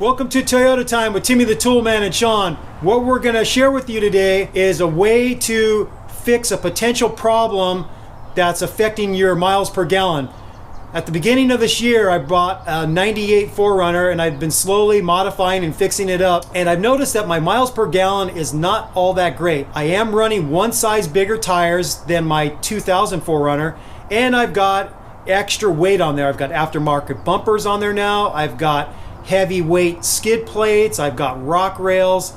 Welcome to Toyota Time with Timmy the Toolman and Sean. What we're going to share with you today is a way to fix a potential problem that's affecting your miles per gallon. At the beginning of this year, I bought a 98 4Runner and I've been slowly modifying and fixing it up. And I've noticed that my miles per gallon is not all that great. I am running one size bigger tires than my 2000 4Runner, and I've got extra weight on there. I've got aftermarket bumpers on there now. I've got heavyweight skid plates. I've got rock rails.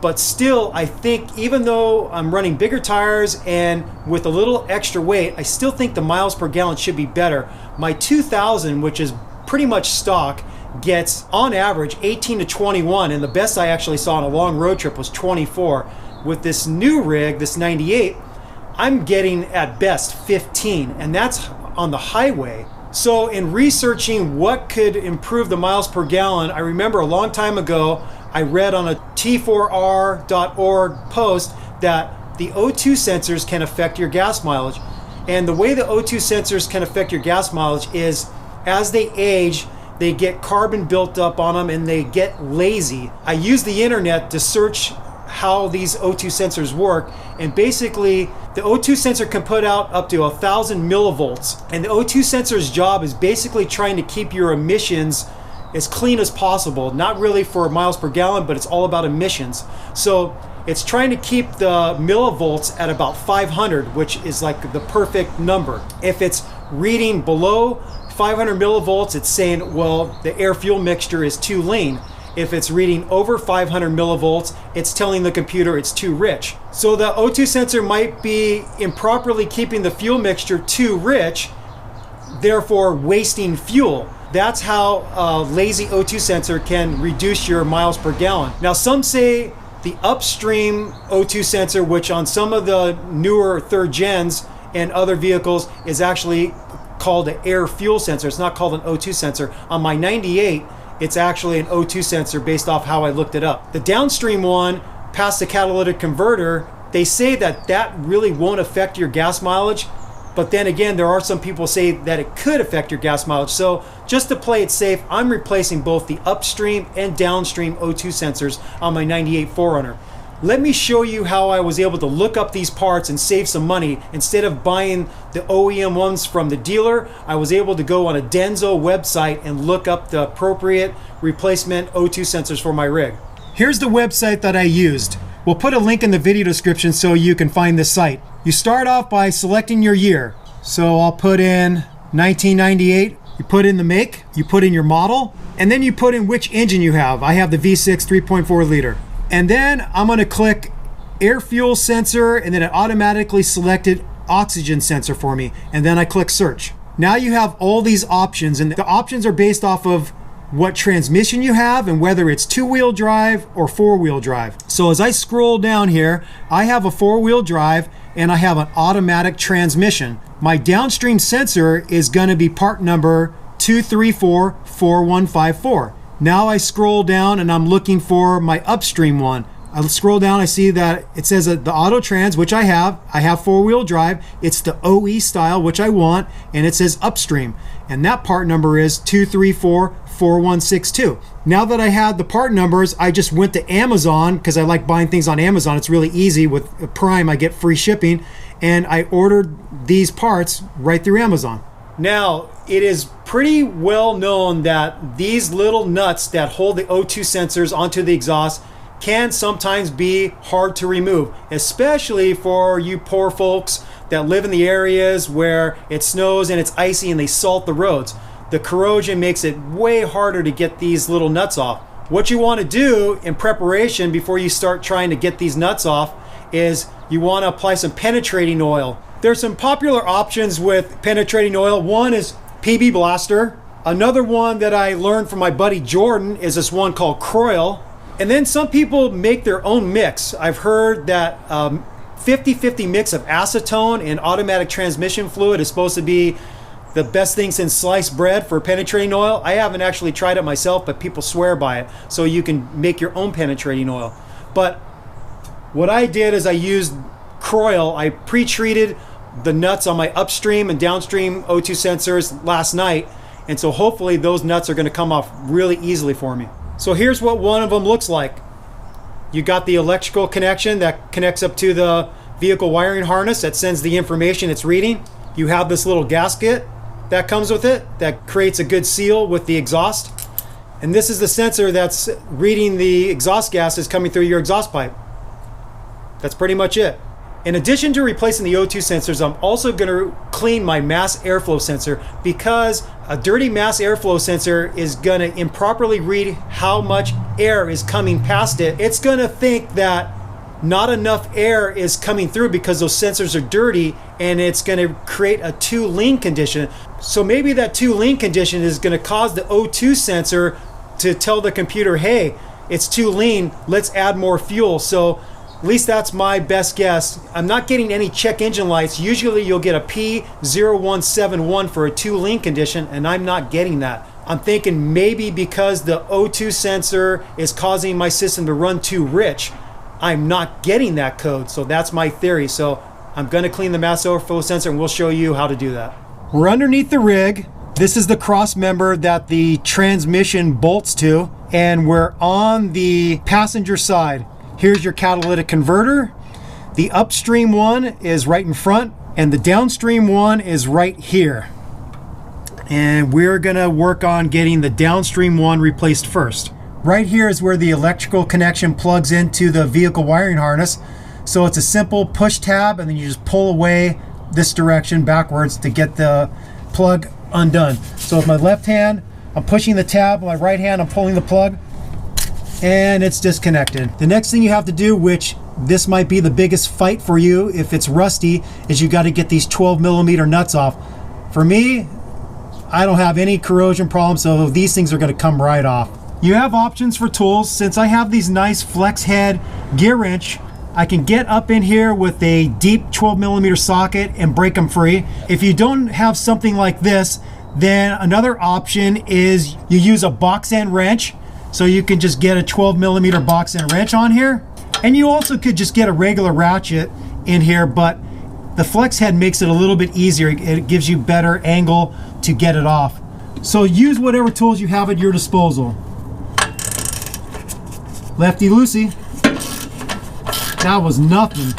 But still, I think even though I'm running bigger tires and with a little extra weight, I still think the miles per gallon should be better. My 2000, which is pretty much stock, gets on average 18 to 21, and the best I actually saw on a long road trip was 24. With this new rig, this 98, I'm getting at best 15, and that's on the highway. So in researching what could improve the miles per gallon, I remember a long time ago I read on a T4R.org post that the O2 sensors can affect your gas mileage. And the way the O2 sensors can affect your gas mileage is as they age, they get carbon built up on them and they get lazy. I use the internet to search how these O2 sensors work, and basically the O2 sensor can put out up to 1,000 millivolts, and the O2 sensor's job is basically trying to keep your emissions as clean as possible. Not really for miles per gallon, but it's all about emissions. So it's trying to keep the millivolts at about 500, which is like the perfect number. If it's reading below 500 millivolts, it's saying, well, the air fuel mixture is too lean. If it's reading over 500 millivolts, it's telling the computer it's too rich. So the O2 sensor might be improperly keeping the fuel mixture too rich, therefore wasting fuel. That's how a lazy O2 sensor can reduce your miles per gallon. Now, some say the Upstream O2 sensor, which on some of the newer third gens and other vehicles is actually called an air fuel sensor. It's not called an O2 sensor. On my 98, it's actually an O2 sensor based off how I looked it up. The Downstream one, past the catalytic converter, they say that that really won't affect your gas mileage. But then again, there are some people say that it could affect your gas mileage. So just to play it safe, I'm replacing both the Upstream and Downstream O2 sensors on my 98 4Runner. Let me show you how I was able to look up these parts and save some money. Instead of buying the OEM ones from the dealer, I was able to go on a Denso website and look up the appropriate replacement O2 sensors for my rig. Here's the website that I used. We'll put a link in the video description so you can find the site. You start off by selecting your year. So I'll put in 1998. You put in the make, you put in your model, and then you put in which engine you have. I have the V6 3.4 liter. And then I'm going to click air fuel sensor, and then it automatically selected oxygen sensor for me. And then I click search. Now you have all these options, and the options are based off of what transmission you have and whether it's two-wheel drive or four-wheel drive. So as I scroll down here, I have a four-wheel drive and I have an automatic transmission. My downstream sensor is going to be part number 2344154. Now I scroll down and I'm looking for my upstream one. I scroll down, I see that it says that the auto trans, which I have four-wheel drive. It's the OE style, which I want, and it says upstream. And that part number is 2344162. Now that I had the part numbers, I just went to Amazon because I like buying things on Amazon. It's really easy. With Prime, I get free shipping, and I ordered these parts right through Amazon. Now, it is pretty well known that these little nuts that hold the O2 sensors onto the exhaust can sometimes be hard to remove, especially for you poor folks that live in the areas where it snows and it's icy and they salt the roads. The corrosion makes it way harder to get these little nuts off. What you want to do in preparation before you start trying to get these nuts off is you want to apply some penetrating oil. There's some popular options with penetrating oil. One is PB Blaster. Another one that I learned from my buddy Jordan is this one called Croil. And then some people make their own mix. I've heard that 50-50 mix of acetone and automatic transmission fluid is supposed to be the best thing since sliced bread for penetrating oil. I haven't actually tried it myself, but people swear by it. So you can make your own penetrating oil. But what I did is I used Croil. I pre-treated the nuts on my upstream and downstream O2 sensors last night. And so hopefully those nuts are going to come off really easily for me. So here's what one of them looks like. You got the electrical connection that connects up to the vehicle wiring harness that sends the information it's reading. You have this little gasket that comes with it that creates a good seal with the exhaust. And this is the sensor that's reading the exhaust gases coming through your exhaust pipe. That's pretty much it. In addition to replacing the O2 sensors, I'm also going to clean my mass airflow sensor, because a dirty mass airflow sensor is going to improperly read how much air is coming past it. It's going to think that not enough air is coming through because those sensors are dirty, and it's going to create a too lean condition. So maybe that too lean condition is going to cause the O2 sensor to tell the computer, hey, it's too lean, let's add more fuel. So at least that's my best guess. I'm not getting any check engine lights. Usually you'll get a P0171 for a too lean condition, and I'm not getting that. I'm thinking maybe because the O2 sensor is causing my system to run too rich, I'm not getting that code. So that's my theory. So I'm going to clean the mass airflow sensor, and we'll show you how to do that. We're underneath the rig. This is the cross member that the transmission bolts to, and we're on the passenger side. Here's your catalytic converter. The upstream one is right in front, and the downstream one is right here. And we're gonna work on getting the downstream one replaced first. Right here is where the electrical connection plugs into the vehicle wiring harness. So it's a simple push tab, and then you just pull away this direction backwards to get the plug undone. So with my left hand, I'm pushing the tab, with my right hand, I'm pulling the plug, and it's disconnected. The next thing you have to do, which this might be the biggest fight for you if it's rusty, is you got to get these 12mm nuts off. For me, I don't have any corrosion problems, so these things are going to come right off. You have options for tools. Since I have these nice flex head gear wrench, I can get up in here with a deep 12mm socket and break them free. If you don't have something like this, then another option is you use a box end wrench. So you can just get a 12mm box end wrench on here. And you also could just get a regular ratchet in here, but the flex head makes it a little bit easier. It gives you better angle to get it off. So use whatever tools you have at your disposal. Lefty loosey. That was nothing.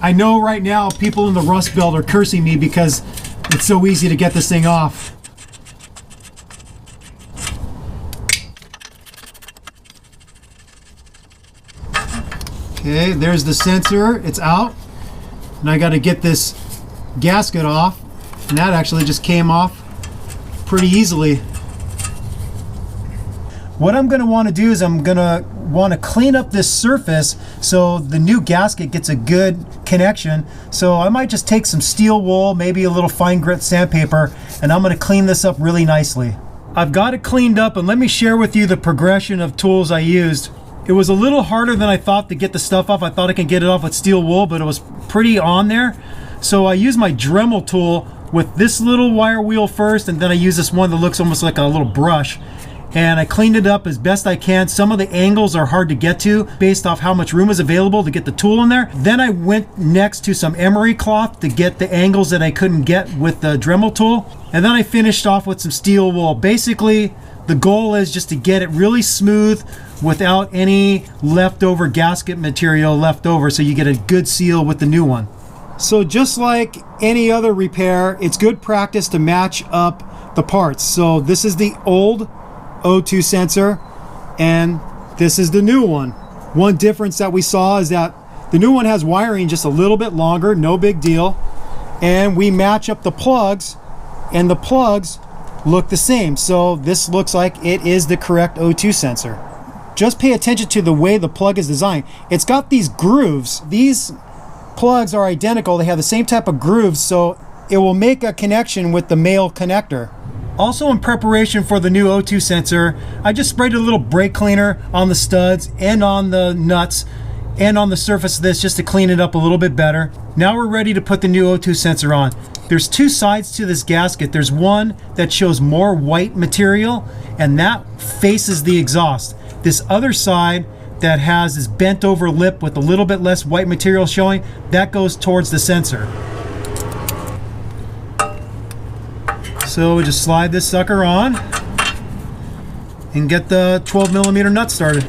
I know right now people in the Rust Belt are cursing me because it's so easy to get this thing off. Okay, there's the sensor. It's out. And I got to get this gasket off. And that actually just came off pretty easily. What I'm going to want to do is I'm going to want to clean up this surface so the new gasket gets a good connection. So I might just take some steel wool, maybe a little fine grit sandpaper, and I'm going to clean this up really nicely. I've got it cleaned up, and let me share with you the progression of tools I used. It was a little harder than I thought to get the stuff off. I thought I could get it off with steel wool, but it was pretty on there. So I used my Dremel tool with this little wire wheel first, and then I use this one that looks almost like a little brush. And I cleaned it up as best I can. Some of the angles are hard to get to based off how much room is available to get the tool in there. Then I went next to some emery cloth to get the angles that I couldn't get with the Dremel tool. And then I finished off with some steel wool. Basically, the goal is just to get it really smooth without any leftover gasket material left over, so you get a good seal with the new one. So just like any other repair, it's good practice to match up the parts. So this is the old O2 sensor, and this is the new one. One difference that we saw is that the new one has wiring just a little bit longer, no big deal, and we match up the plugs, and the plugs look the same. So this looks like it is the correct O2 sensor. Just pay attention to the way the plug is designed. It's got these grooves. These plugs are identical. They have the same type of grooves, so it will make a connection with the male connector. Also, in preparation for the new O2 sensor, I just sprayed a little brake cleaner on the studs and on the nuts and on the surface of this just to clean it up a little bit better. Now we're ready to put the new O2 sensor on. There's two sides to this gasket. There's one that shows more white material, and that faces the exhaust. This other side that has this bent over lip with a little bit less white material showing, that goes towards the sensor. So we just slide this sucker on and get the 12mm nut started.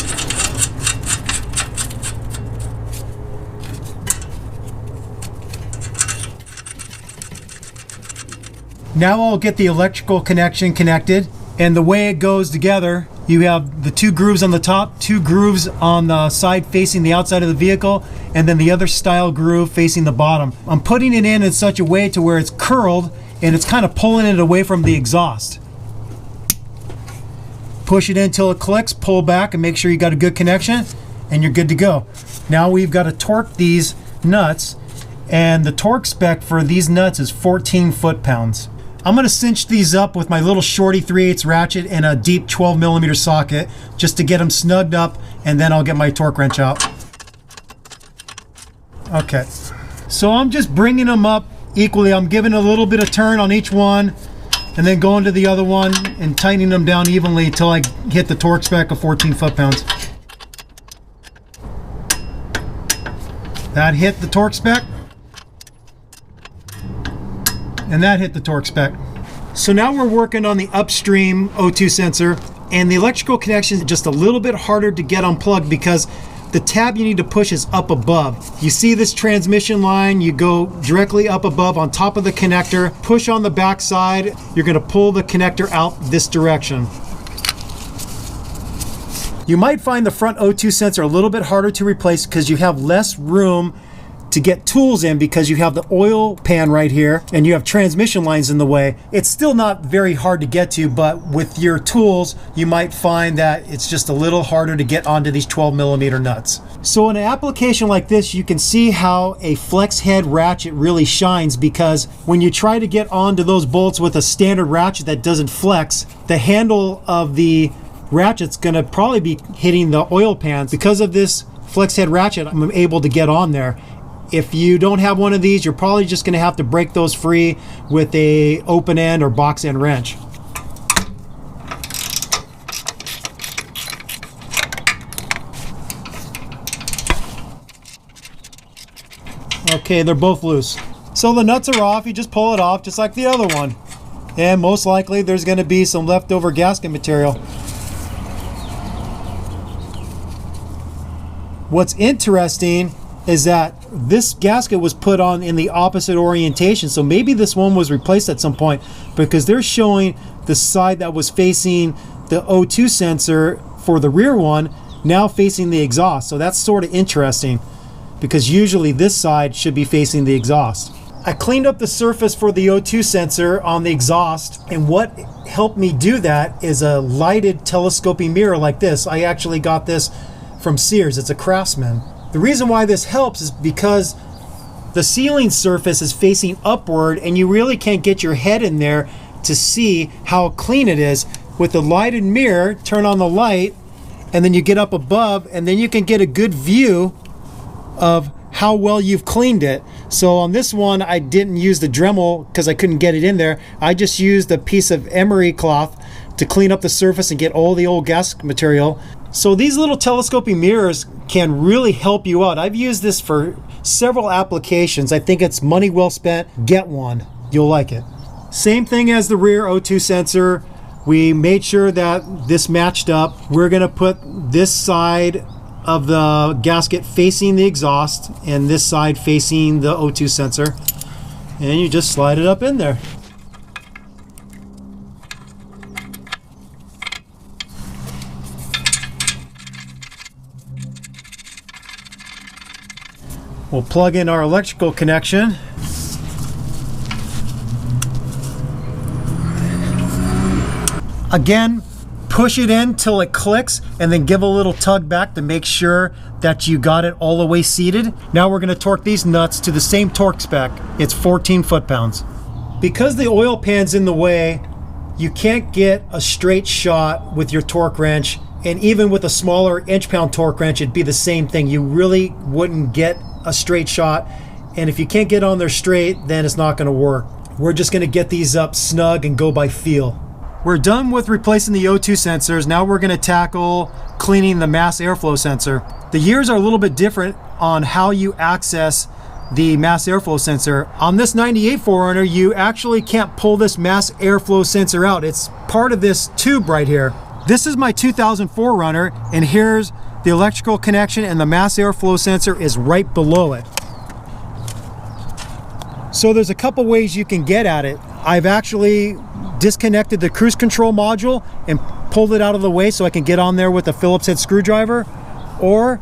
Now I'll get the electrical connection connected, and the way it goes together, you have the 2 grooves on the top, 2 grooves on the side facing the outside of the vehicle, and then the other style groove facing the bottom. I'm putting it in such a way to where it's curled and it's kind of pulling it away from the exhaust. Push it in until it clicks, pull back and make sure you got a good connection, and you're good to go. Now we've got to torque these nuts, and the torque spec for these nuts is 14 foot-pounds. I'm going to cinch these up with my little shorty 3/8 ratchet and a deep 12mm socket just to get them snugged up, and then I'll get my torque wrench out. Okay, so I'm just bringing them up equally. I'm giving a little bit of turn on each one and then going to the other one and tightening them down evenly until I hit the torque spec of 14 foot-pounds. That hit the torque spec. And that hit the torque spec. So now we're working on the Upstream O2 sensor, and the electrical connection is just a little bit harder to get unplugged because the tab you need to push is up above. You see this transmission line, you go directly up above on top of the connector, push on the back side, you're gonna pull the connector out this direction. You might find the front O2 sensor a little bit harder to replace because you have less room to get tools in because you have the oil pan right here and you have transmission lines in the way. It's still not very hard to get to, but with your tools, you might find that it's just a little harder to get onto these 12mm nuts. So in an application like this, you can see how a flex head ratchet really shines, because when you try to get onto those bolts with a standard ratchet that doesn't flex, the handle of the ratchet's gonna probably be hitting the oil pan. Because of this flex head ratchet, I'm able to get on there. If you don't have one of these, you're probably just going to have to break those free with a open end or box end wrench. Okay, they're both loose. So the nuts are off, you just pull it off just like the other one. And most likely there's going to be some leftover gasket material. What's interesting is that this gasket was put on in the opposite orientation, so maybe this one was replaced at some point, because they're showing the side that was facing the O2 sensor for the rear one now facing the exhaust. So that's sort of interesting, because usually this side should be facing the exhaust. I cleaned up the surface for the O2 sensor on the exhaust, and what helped me do that is a lighted telescoping mirror like this. I actually got this from Sears. It's a Craftsman. The reason why this helps is because the sealing surface is facing upward and you really can't get your head in there to see how clean it is. With the lighted mirror, turn on the light and then you get up above, and then you can get a good view of how well you've cleaned it. So on this one, I didn't use the Dremel because I couldn't get it in there. I just used a piece of emery cloth to clean up the surface and get all the old gasket material. So these little telescoping mirrors can really help you out. I've used this for several applications. I think it's money well spent. Get one. You'll like it. Same thing as the rear O2 sensor. We made sure that this matched up. We're going to put this side of the gasket facing the exhaust and this side facing the O2 sensor. And you just slide it up in there. We'll plug in our electrical connection. Again, push it in till it clicks and then give a little tug back to make sure that you got it all the way seated. Now we're going to torque these nuts to the same torque spec. It's 14 foot-pounds. Because the oil pan's in the way, you can't get a straight shot with your torque wrench, and even with a smaller inch-pound torque wrench, it'd be the same thing. You really wouldn't get a straight shot, and if you can't get on there straight, then it's not going to work. We're just going to get these up snug and go by feel. We're done with replacing the O2 sensors. Now we're going to tackle cleaning the mass airflow sensor. The gears are a little bit different on how you access the mass airflow sensor. On this 98 4Runner, you actually can't pull this mass airflow sensor out. It's part of this tube right here. This is my 2004 Runner, and here's the electrical connection, and the mass airflow sensor is right below it. So there's a couple ways you can get at it. I've actually disconnected the cruise control module and pulled it out of the way so I can get on there with a Phillips head screwdriver, or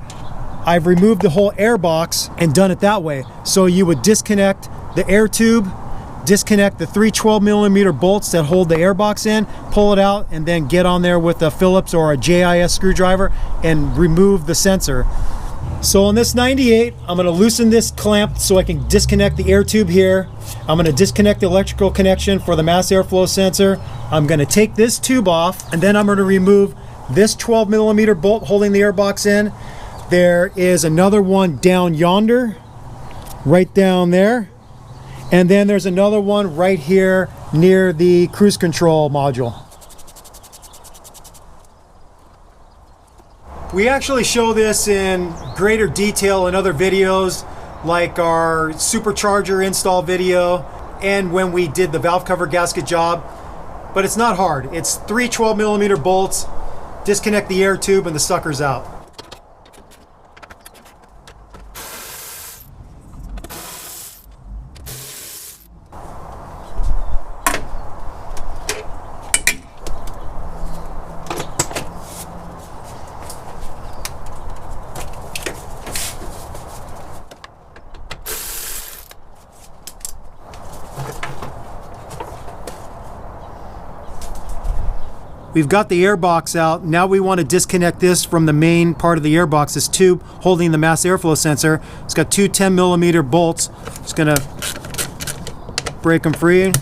I've removed the whole air box and done it that way. So you would disconnect the air tube, disconnect the three 12mm bolts that hold the air box in, pull it out, and then get on there with a Phillips or a JIS screwdriver and remove the sensor. So on this 98, I'm going to loosen this clamp so I can disconnect the air tube here. I'm going to disconnect the electrical connection for the mass airflow sensor. I'm going to take this tube off, and then I'm going to remove this 12mm bolt holding the air box in. There is another one down yonder, right down there. And then there's another one right here near the cruise control module. We actually show this in greater detail in other videos, like our supercharger install video and when we did the valve cover gasket job. But it's not hard. It's three 12mm bolts, disconnect the air tube, and the sucker's out. We've got the air box out. Now we want to disconnect this from the main part of the air box, this tube holding the mass airflow sensor. It's got two 10mm bolts. Just gonna break them free.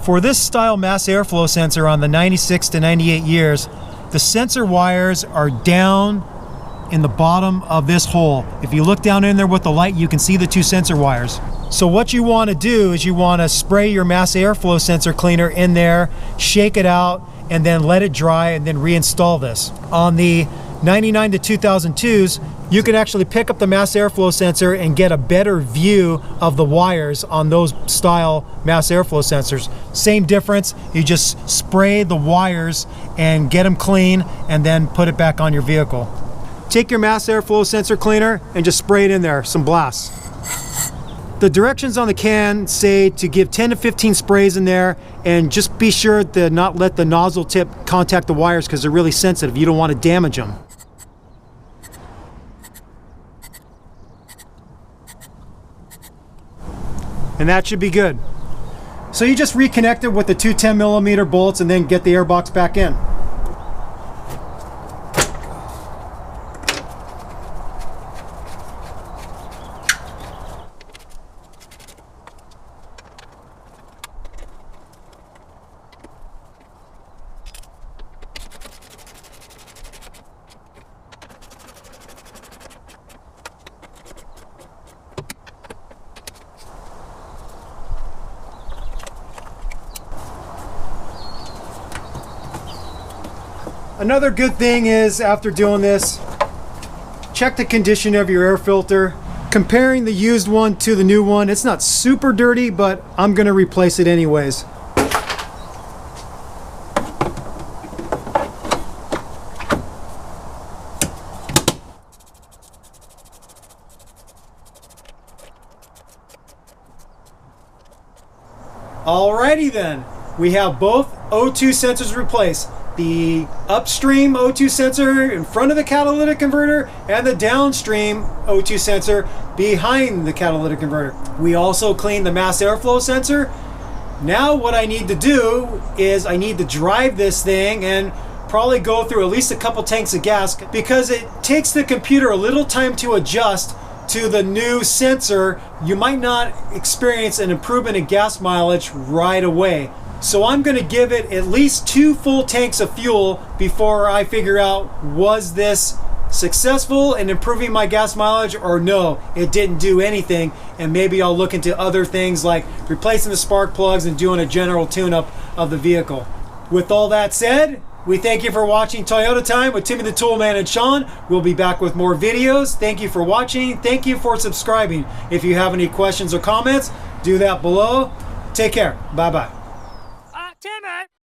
For this style mass airflow sensor on the 96 to 98 years, the sensor wires are down in the bottom of this hole. If you look down in there with the light, you can see the two sensor wires. So what you want to do is you want to spray your mass airflow sensor cleaner in there, shake it out, and then let it dry, and then reinstall this. On the 99 to 2002s, you can actually pick up the mass airflow sensor and get a better view of the wires on those style mass airflow sensors. Same difference, you just spray the wires and get them clean, and then put it back on your vehicle. Take your mass airflow sensor cleaner and just spray it in there, some blasts. The directions on the can say to give 10 to 15 sprays in there, and just be sure to not let the nozzle tip contact the wires because they're really sensitive. You don't want to damage them. And that should be good. So you just reconnect it with the two 10mm bolts and then get the air box back in. Another good thing is, after doing this, check the condition of your air filter. Comparing the used one to the new one, it's not super dirty, but I'm going to replace it anyways. Alrighty then, we have both O2 sensors replaced. The upstream O2 sensor in front of the catalytic converter and the downstream O2 sensor behind the catalytic converter. We also cleaned the mass airflow sensor. Now what I need to do is I need to drive this thing and probably go through at least a couple tanks of gas, because it takes the computer a little time to adjust to the new sensor. You might not experience an improvement in gas mileage right away. So I'm going to give it at least 2 full tanks of fuel before I figure out, was this successful in improving my gas mileage, or no, it didn't do anything, and maybe I'll look into other things like replacing the spark plugs and doing a general tune-up of the vehicle. With all that said, We thank you for watching Toyota Time with Timmy the Toolman and Sean. We'll be back with more videos. Thank you for watching. Thank you for subscribing. If you have any questions or comments, do that below. Take care. Bye-bye.